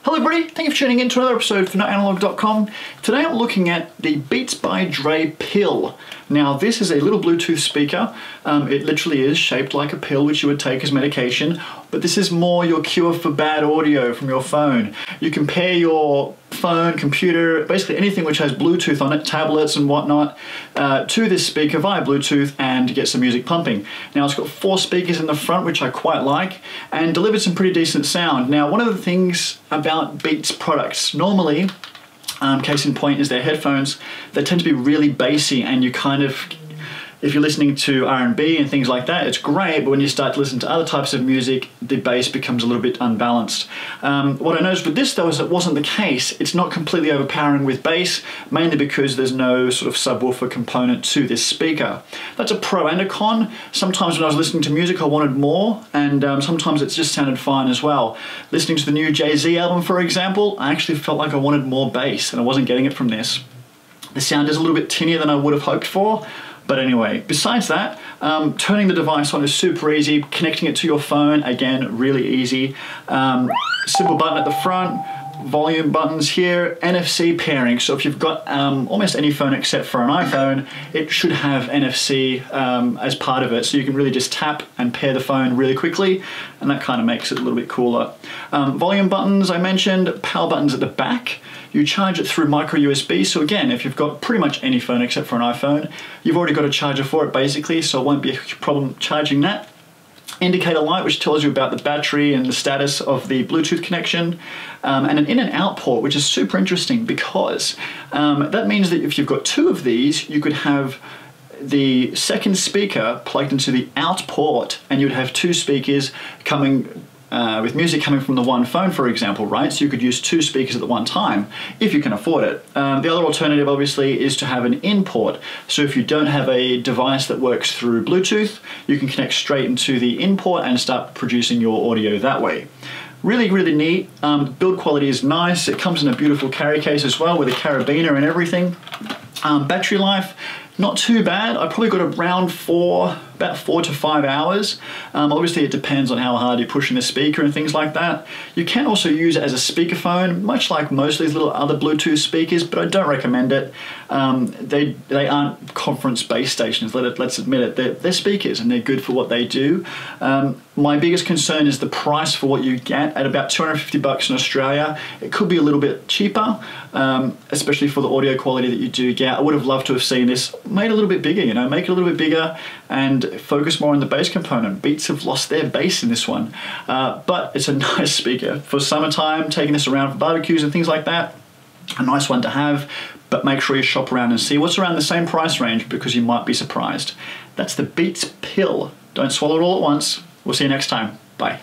Hello everybody, thank you for tuning in to another episode for NotAnalog.com. Today I'm looking at the Beats by Dre pill. Now this is a little Bluetooth speaker. It literally is shaped like a pill which you would take as medication, but this is more your cure for bad audio from your phone. You can pair your phone, computer, basically anything which has Bluetooth on it, tablets and whatnot, to this speaker via Bluetooth and get some music pumping. Now it's got 4 speakers in the front which I quite like and delivered some pretty decent sound. Now one of the things about Beats products, normally, case in point is their headphones, they tend to be really bassy and you kind of, if you're listening to R&B and things like that, it's great, but when you start to listen to other types of music, the bass becomes a little bit unbalanced. What I noticed with this though is it wasn't the case. It's not completely overpowering with bass, mainly because there's no sort of subwoofer component to this speaker. That's a pro and a con. Sometimes when I was listening to music I wanted more, and sometimes it just sounded fine as well. Listening to the new Jay-Z album, for example, I actually felt like I wanted more bass, and I wasn't getting it from this. The sound is a little bit tinnier than I would have hoped for. But anyway, besides that, turning the device on is super easy. Connecting it to your phone, again, really easy. Simple button at the front, volume buttons here, NFC pairing. So if you've got almost any phone except for an iPhone, it should have NFC as part of it. So you can really just tap and pair the phone really quickly, and that kind of makes it a little bit cooler. Volume buttons, I mentioned, power buttons at the back. You charge it through micro USB, so again, if you've got pretty much any phone except for an iPhone, you've already got a charger for it basically, so it won't be a problem charging that. Indicator light, which tells you about the battery and the status of the Bluetooth connection, and an in and out port, which is super interesting because that means that if you've got 2 of these, you could have the second speaker plugged into the out port, and you'd have 2 speakers coming with music coming from the one phone, for example, right? So you could use 2 speakers at the one time, if you can afford it. The other alternative, obviously, is to have an in port. So if you don't have a device that works through Bluetooth, you can connect straight into the in port and start producing your audio that way. Really, really neat. Build quality is nice. It comes in a beautiful carry case as well with a carabiner and everything. Battery life, not too bad. I probably got around about 4 to 5 hours. Obviously it depends on how hard you're pushing the speaker and things like that. You can also use it as a speakerphone, much like most of these little other Bluetooth speakers, but I don't recommend it. They aren't conference base stations, let's admit it. They're speakers and they're good for what they do. My biggest concern is the price for what you get at about 250 bucks in Australia. It could be a little bit cheaper, especially for the audio quality that you do get. I would have loved to have seen this made a little bit bigger, you know, make it a little bit bigger and focus more on the bass component. Beats have lost their bass in this one, but it's a nice speaker. For summertime, taking this around for barbecues and things like that, a nice one to have, but make sure you shop around and see what's around the same price range because you might be surprised. That's the Beats pill. Don't swallow it all at once. We'll see you next time. Bye.